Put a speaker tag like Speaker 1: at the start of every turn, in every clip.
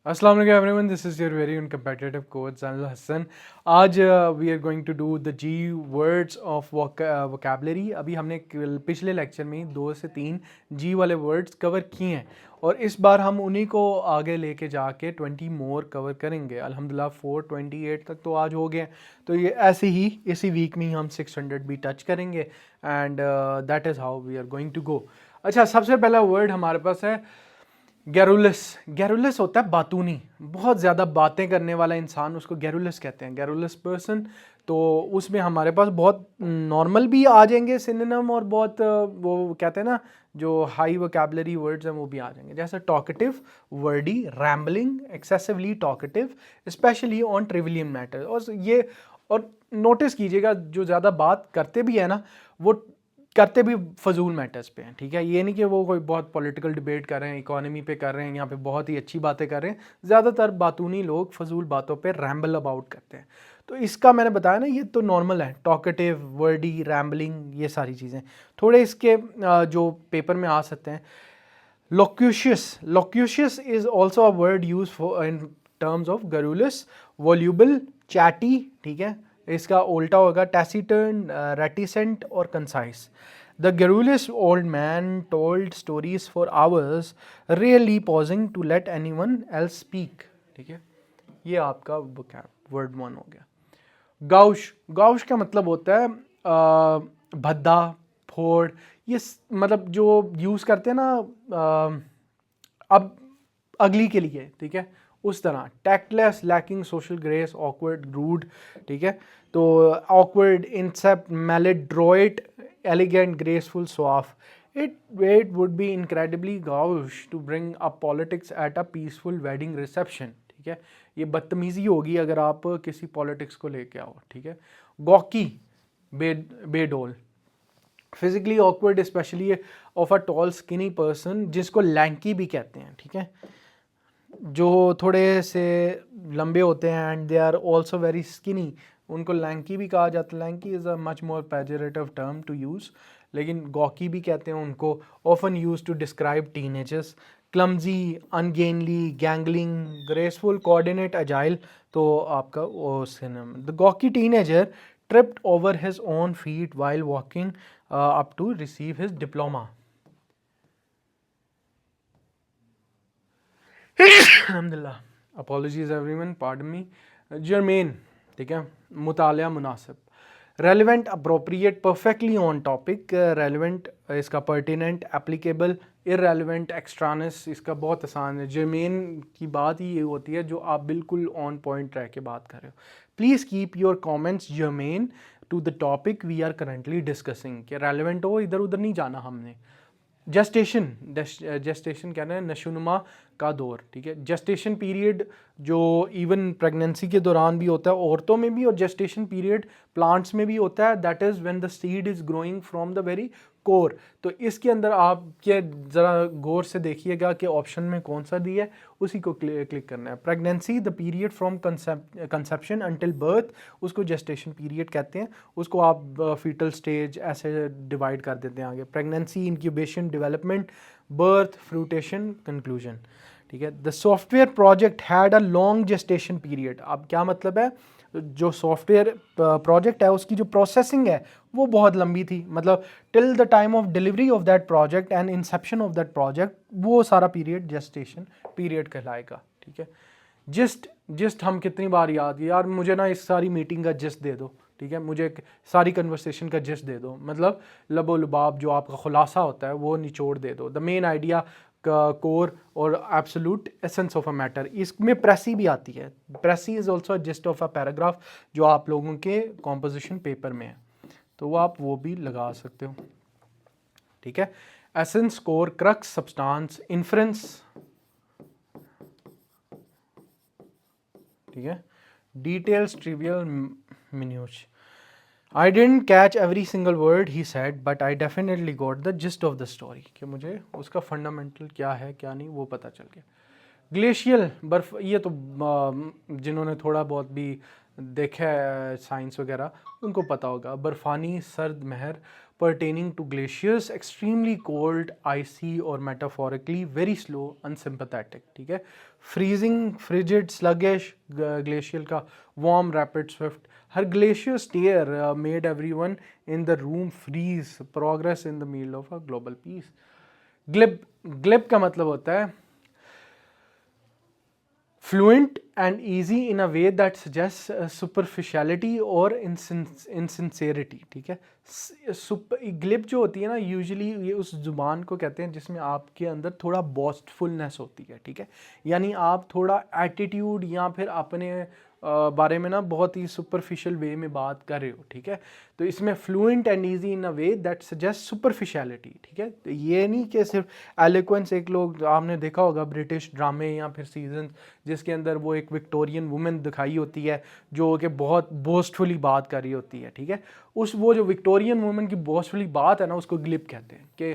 Speaker 1: Assalamu alaikum everyone, this is your very own competitive coach Zanil Hassan. आज we are going to do the G words of vocabulary. अभी हमने पिछले lecture में 2 से 3 G वाले words cover किए हैं और इस बार हम उन्हीं को आगे लेके जाके 20 मोर कवर करेंगे. अल्हम्दुलिल्लाह 428 तक तो आज हो गए. तो ये ऐसे ही इसी वीक में ही हम 600 भी टच करेंगे and that is how we are going to go. अच्छा, सबसे पहला वर्ड हमारे पास है गैरुलस. गैरुलस होता है बातूनी, बहुत ज़्यादा बातें करने वाला इंसान, उसको गैरुलस कहते हैं, गैरुलस पर्सन. तो उसमें हमारे पास बहुत नॉर्मल भी आ जाएंगे सिनोनिम और बहुत वो कहते हैं ना जो हाई वोकैबुलरी वर्ड्स हैं वो भी आ जाएंगे, जैसे talkative, wordy, rambling, excessively talkative, specially on trivial matter. और नोटिस कीजिएगा जो ज़्यादा बात करते भी है ना वो करते भी फजूल मैटर्स पे हैं. ठीक है, ये नहीं कि वो कोई बहुत पॉलिटिकल डिबेट कर रहे हैं, इकोनॉमी पे कर रहे हैं, यहाँ पे बहुत ही अच्छी बातें कर रहे हैं. ज़्यादातर बातूनी लोग फजूल बातों पे रैम्बल अबाउट करते हैं. तो इसका मैंने बताया ना, ये तो नॉर्मल है, टॉकेटिव, वर्डी, रैम्बलिंग, ये सारी चीज़ें. थोड़े इसके जो पेपर में आ सकते हैं, loquacious. Loquacious is also a word use for in terms of garrulous. Voluble, chatty. ठीक है, इसका उल्टा होगा टैसीटर्न, रेटिसेंट और concise. The garrulous old man told stories for hours, rarely pausing to let anyone else speak. ठीक है, ये आपका वर्ड 1 हो गया. गाउश. गाउश का मतलब होता है भद्दा, फोड़. ये मतलब जो यूज़ करते हैं ना अब अगली के लिए. ठीक है, उस तरह. Tactless, lacking social grace, awkward, rude. ठीक है, तो awkward, inept, maladroit, elegant, graceful, soft. it would be incredibly gauche to bring up politics at a peaceful wedding reception. ठीक है, ये बदतमीजी होगी अगर आप किसी पॉलिटिक्स को लेके आओ. ठीक है, गॉकी, बेडोल. Physically awkward specially of a tall skinny person, जिसको लैंकी भी कहते हैं. ठीक है, जो थोड़े से लंबे होते हैं and they are also very skinny, उनको लैंकी भी कहा जाता है. Lanky is a much more pejorative term to use, लेकिन गॉकी भी कहते हैं उनको. Often use to describe teenagers. Clumsy, ungainly, gangling, graceful, coordinate, agile. तो आपका वो synonym. The gawky teenager tripped over his own feet while walking up to receive his diploma. अल्हम्दुलिल्लाह, apologies everyone, pardon me. Germane. ठीक है, मुतालिया, मुनासिब. Relevant, appropriate, perfectly on topic. Relevant इसका pertinent, applicable, इररेलिवेंट, एक्स्ट्रानस. इसका बहुत आसान है. जर्मेन की बात ही ये होती है जो आप बिल्कुल ऑन पॉइंट रह के बात कर रहे हो. Please keep your comments germane to the topic we are currently discussing. कि रेलिवेंट हो, इधर उधर नहीं जाना हमने. जेस्टेशन. जेस्टेशन कहना है नशोनुमा का दौर. ठीक है, जेस्टेशन पीरियड जो इवन प्रेगनेंसी के दौरान भी होता है औरतों में भी, और जेस्टेशन पीरियड प्लांट्स में भी होता है. That is when the seed is growing from the very core. तो इसके अंदर आप क्या ज़रा गौर से देखिएगा कि ऑप्शन में कौन सा दिया है, उसी को क्लिक करना है. Pregnancy, the period from conception until birth, उसको जेस्टेशन पीरियड कहते हैं. उसको आप फीटल स्टेज ऐसे डिवाइड कर देते हैं आगे. Pregnancy, incubation, development, birth, fruition, conclusion. ठीक है, the software project had a long gestation period. अब क्या मतलब है, जो सॉफ्टवेयर प्रोजेक्ट है उसकी जो प्रोसेसिंग है वो बहुत लंबी थी. मतलब till the time of delivery of that project and Inception of that project, वो सारा पीरियड जेस्टेशन पीरियड कहलाएगा. ठीक है, जिस्ट. जिस्ट हम कितनी बार याद, यार मुझे ना इस सारी मीटिंग का जिस्ट दे दो. ठीक है, मुझे सारी कन्वर्सेशन का जिस्ट दे दो. मतलब लबो लुबाब जो आपका खुलासा होता है वो निचोड़ दे दो. द मेन आइडिया का कोर और absolute essence of a matter. इसमें प्रेसी भी आती है. Precis is also gist of a paragraph जो आप लोगों के कॉम्पोजिशन पेपर में है, तो वो आप वो भी लगा सकते हो. ठीक है, essence, core, crux, substance, inference. ठीक है, details, trivial, minute. I didn't catch every single word he said, but I definitely got the gist of the story. कि मुझे उसका फंडामेंटल क्या है क्या नहीं वो पता चल गया. ग्लेशियल, बर्फ. ये तो जिन्होंने थोड़ा बहुत भी देखा है साइंस वगैरह उनको पता होगा. बर्फानी, सर्द, महर, pertaining to glaciers, extremely cold, icy or metaphorically very slow, unsympathetic. ठीक है, freezing, frigid, sluggish, glacial का warm, rapid, swift. Her glacier stare made everyone in the room freeze. Progress in the middle of a global peace. Glib, glib का मतलब होता है fluent and easy in a way that suggests superficiality or insincerity. ठीक है, ग्लिप जो होती है ना, यूजुअली ये उस जुबान को कहते हैं जिसमें आपके अंदर थोड़ा बॉस्टफुलनेस होती है. ठीक है, यानी आप थोड़ा एटीट्यूड या फिर अपने बारे में ना बहुत ही सुपरफिशियल वे में बात कर रहे हो. ठीक है, तो इसमें fluent and easy in a way that suggest superficiality. ठीक है, तो ये नहीं कि सिर्फ एलोक्वेंस. एक लोग आपने देखा होगा ब्रिटिश ड्रामे या फिर सीजन जिसके अंदर वो एक विक्टोरियन वुमेन दिखाई होती है जो कि बहुत बोस्टफुली बात कर रही होती है. ठीक है, वो जो विक्टोरियन वुमेन की बोस्टफुली बात है ना, उसको ग्लिप कहते हैं कि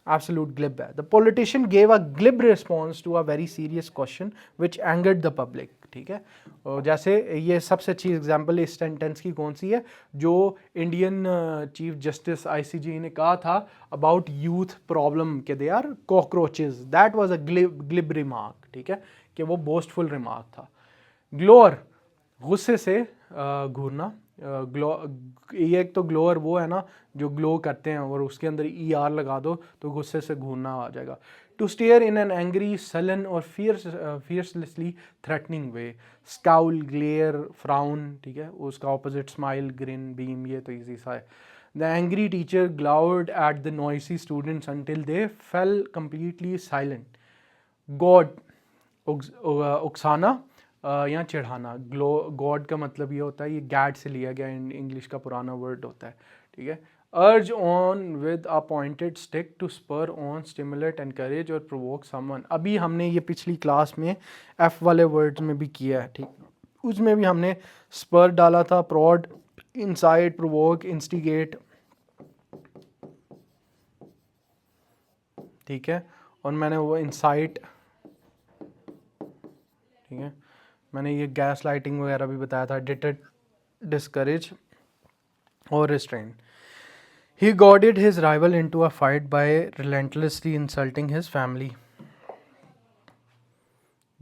Speaker 1: absolute glib है. The politician gave a glib response to a very serious question which angered the public. ठीक है, और जैसे ये सबसे अच्छी एग्जांपल इस सेंटेंस की कौन सी है जो इंडियन चीफ जस्टिस आईसीजे ने कहा था अबाउट यूथ प्रॉब्लम के they are cockroaches. That was a glib remark. ठीक है, कि वो बोस्टफुल रिमार्क था. ग्लोअर, गुस्से से घूरना. ये एक तो ग्लोअर वो है ना जो ग्लो करते हैं और उसके अंदर ER लगा दो तो गुस्से से घूरना आ जाएगा. To stare in an angry, sullen और fiercely threatening way. Scowl, glare, frown. ठीक है, उसका ऑपोजिट स्माइल, ग्रिन, बीम. ये तो इजी सा है. The angry teacher glowered at the noisy students until they fell completely silent. Goad, उकसाना या चिढ़ाना. गॉड का मतलब ये होता है, ये गैड से लिया गया इंग्लिश का पुराना वर्ड होता है. ठीक है, urge on with a pointed stick to spur on, stimulate, encourage और प्रोवोक समवन. अभी हमने ये पिछली क्लास में F वाले वर्ड्स में भी किया है. ठीक, उसमें भी हमने स्पर डाला था, प्रॉड, इंसाइट, प्रोवोक, इंस्टिगेट. ठीक है, और मैंने वो इंसाइट, ठीक है, मैंने ये गैस लाइटिंग वगैरह भी बताया था, डिटेक्ट, डिस्करेज और restrain. He goaded his rival into a fight by relentlessly insulting his family.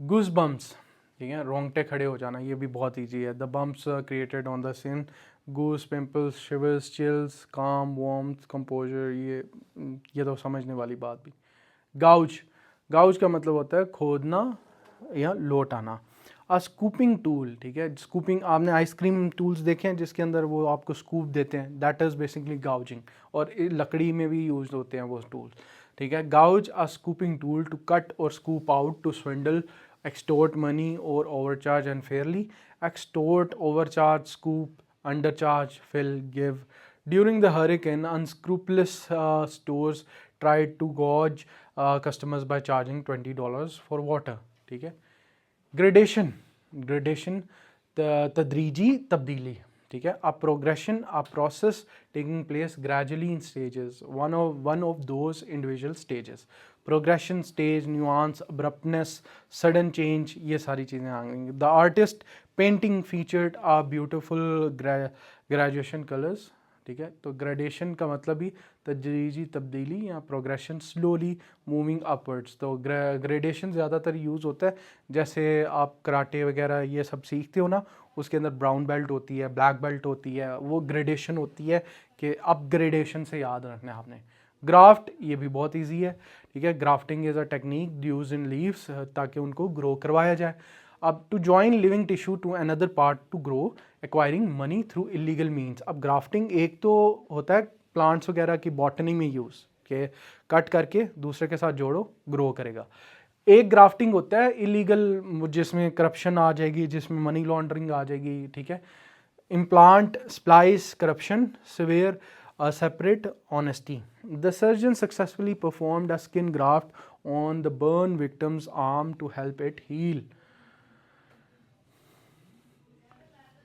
Speaker 1: Goosebumps, ठीक है, रोंगटे खड़े हो जाना, ये भी बहुत ईजी है. The bumps created on the skin, goose, pimples, shivers, chills, calm, warmth, composure. ये तो समझने वाली बात भी. Gouge, gouge का मतलब होता है खोदना या लोट आना. अ स्कूपिंग टूल. ठीक है, स्कूपिंग, आपने आइसक्रीम टूल्स देखे हैं जिसके अंदर वो आपको स्कूप देते हैं, दैट इज़ बेसिकली गाउजिंग. और लकड़ी में भी यूज होते हैं वो टूल्स. ठीक है, gouge, a scooping tool to cut और scoop out, to swindle, extort money और overcharge unfairly. Extort, overcharge, scoop, undercharge, fill, give. During the hurricane, unscrupulous stores tried to gauge customers by charging $20 for water. ठीक है, gradation, gradation, तदरीजी तब्दीली. ठीक है, a progression, a process taking place gradually in stages, one of those individual stages. Progression, stage, nuance, abruptness, sudden change, ये सारी चीज़ें आएंगी. The artist painting featured a beautiful graduation colours. ठीक है, तो ग्रेडेशन का मतलब ही तदरीजी तब्दीली या प्रोग्रेशन, स्लोली मूविंग अपवर्ड्स. तो ग्रेडेशन ज़्यादातर यूज़ होता है जैसे आप कराटे वगैरह ये सब सीखते हो ना, उसके अंदर ब्राउन बेल्ट होती है, ब्लैक बेल्ट होती है, वो ग्रेडेशन होती है कि अपग्रेडेशन से याद रखना है आपने. ग्राफ्ट, ये भी बहुत ईजी है. ठीक है, grafting is a technique use in leaves ताकि उनको ग्रो करवाया जाए. अब to join living tissue to another part to grow, acquiring money through illegal means. अब ग्राफ्टिंग एक तो होता है प्लांट्स वगैरह की बॉटनी में यूज़ के कट करके दूसरे के साथ जोड़ो, ग्रो करेगा. एक ग्राफ्टिंग होता है इलीगल जिसमें करप्शन आ जाएगी, जिसमें मनी लॉन्ड्रिंग आ जाएगी. ठीक है, implant, splice, corruption, sever, separate, honesty. The surgeon successfully performed a skin graft on the burn victim's arm to help it heal.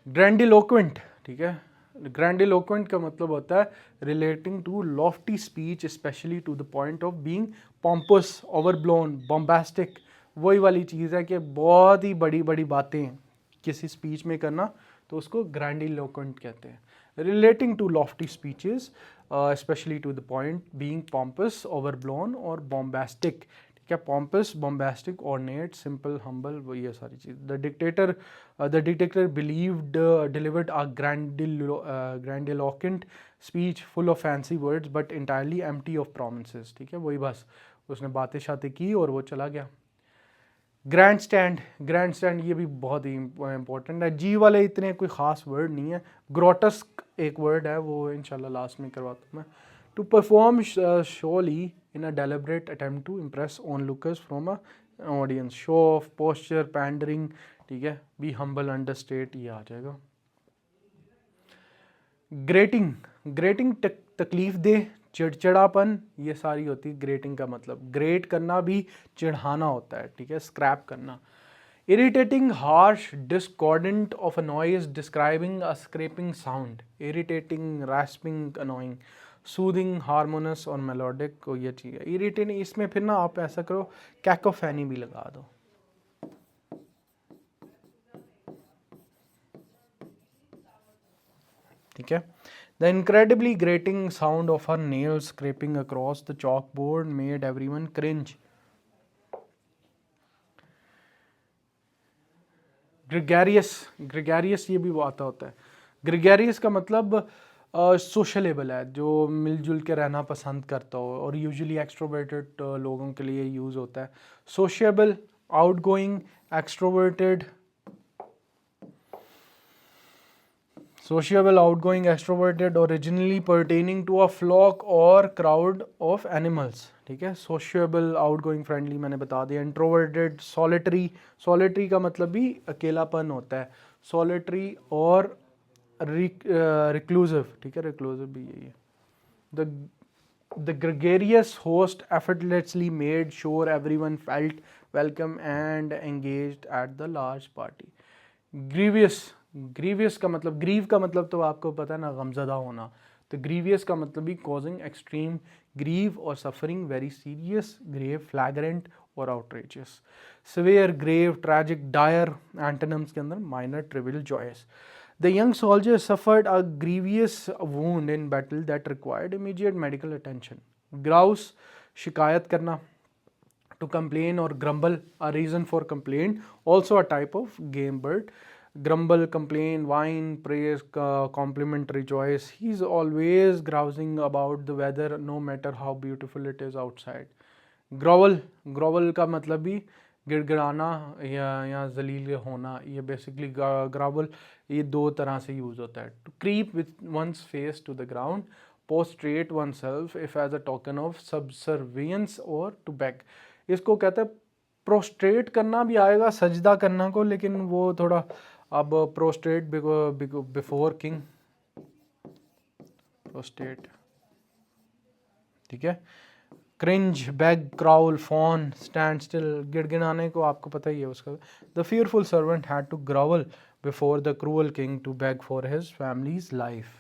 Speaker 1: Grandiloquent. ठीक है, ग्रैंडिलोक्वेंट का मतलब होता है relating to lofty speech specially to the point of being pompous, overblown, bombastic. वही वाली चीज़ है कि बहुत ही बड़ी बड़ी बातें किसी स्पीच में करना, तो उसको ग्रैंडिलोक्वेंट कहते हैं. relating to lofty speeches, especially to the point, being pompous, overblown और bombastic. ठीक है, pompous, bombastic, ornate, simple, humble, वो ये सारी चीज़. The dictator believed delivered a grandiloquent speech full of fancy words but entirely empty of promises. ठीक है, वही बस उसने बातें शातें की और वो चला गया. ग्रैंड स्टैंड ये भी बहुत ही इंपॉर्टेंट है. जी वाले इतने कोई ख़ास वर्ड नहीं है. ग्रोटस्क एक वर्ड है, वो इंशाल्लाह लास्ट में करवाता हूँ मैं. To perform showily in a deliberate attempt to impress onlookers from a audience. Show off, posture, pandering. ठीक है, बी हम्बल, अंडरस्टेट, ये आ जाएगा. ग्रेटिंग तकलीफ दे, चिड़चिड़ापन, ये सारी होती है ग्रेटिंग का मतलब. ग्रेट करना भी चिढ़ाना होता है. ठीक है, स्क्रैप करना. Irritating, harsh, discordant of a noise describing a scraping sound. Irritating, rasping, annoying. Soothing, harmonious और मेलोडिक को ये चीज़ है. इरिटेटिंग, इसमें फिर ना आप ऐसा करो कैकोफेनी भी लगा दो. ठीक है. The incredibly grating sound of her nails scraping across the chalkboard made everyone cringe. Gregarious ये भी आता होता है. Gregarious का मतलब सोशलेबल है, जो मिलजुल के रहना पसंद करता हो, और यूजुअली एक्सट्रोवर्टेड लोगों के लिए यूज़ होता है. Sociable, outgoing, extroverted. Sociable, outgoing, extroverted, originally pertaining to a flock or crowd of animals. ठीक है, sociable, outgoing, friendly मैंने बता दिया. Introverted, solitary का मतलब भी अकेलापन होता है. Solitary और reclusive. ठीक है, reclusive भी यही है. The gregarious host effortlessly made sure everyone felt welcome and engaged at the large party. Grievous का मतलब, ग्रीव का मतलब तो आपको पता है ना, गमज़दा होना. तो ग्रीवियस का मतलब भी कॉजिंग एक्सट्रीम ग्रीव और suffering, very serious, grave, flagrant और outrageous. Severe, grave, tragic, dire antonyms के अंदर minor, trivial, joyous. The young soldier suffered a grievous wound in battle that required immediate medical attention. Grouse, शिकायत करना. To complain or grumble, a reason for complaint, also a type of game bird. Grumble, complain, whine, praise, compliment, rejoice. He's always grousing about the weather, no matter how beautiful it is outside. Grovel का मतलब भी गिड़गिड़ाना या जलील होना. ये basically gravel ये दो तरह से यूज़ होता है. To creep with one's face to the ground, prostrate oneself if as a token of subservience, or to beg. इसको कहते हैं प्रोस्ट्रेट करना भी आएगा, सजदा करना को, लेकिन वो थोड़ा अब प्रोस्ट्रेट बिफोर किंग, प्रोस्ट्रेट. ठीक है. Cringe, beg, crawl, fawn, stand still, गिड़गिड़ाने को आपको पता ही है उसका. The fearful servant had to grovel before the cruel king to beg for his family's life.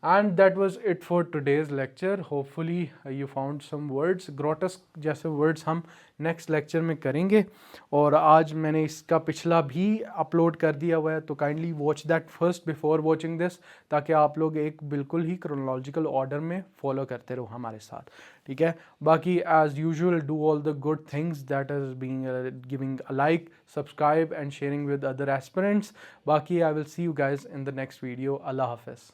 Speaker 1: And that was it for today's lecture. Hopefully you found some words. ग्रोटस्क जैसे words हम next lecture में करेंगे, और आज मैंने इसका पिछला भी अपलोड कर दिया हुआ है, तो kindly watch that first before watching this, ताकि आप लोग एक बिल्कुल ही क्रोनोलॉजिकल ऑर्डर में फॉलो करते रहो हमारे साथ. ठीक है. बाकी as usual do all the good things, that is being giving a like, subscribe and sharing with other aspirants. बाकी I will see you guys in the next video. अल्लाह हाफिज़.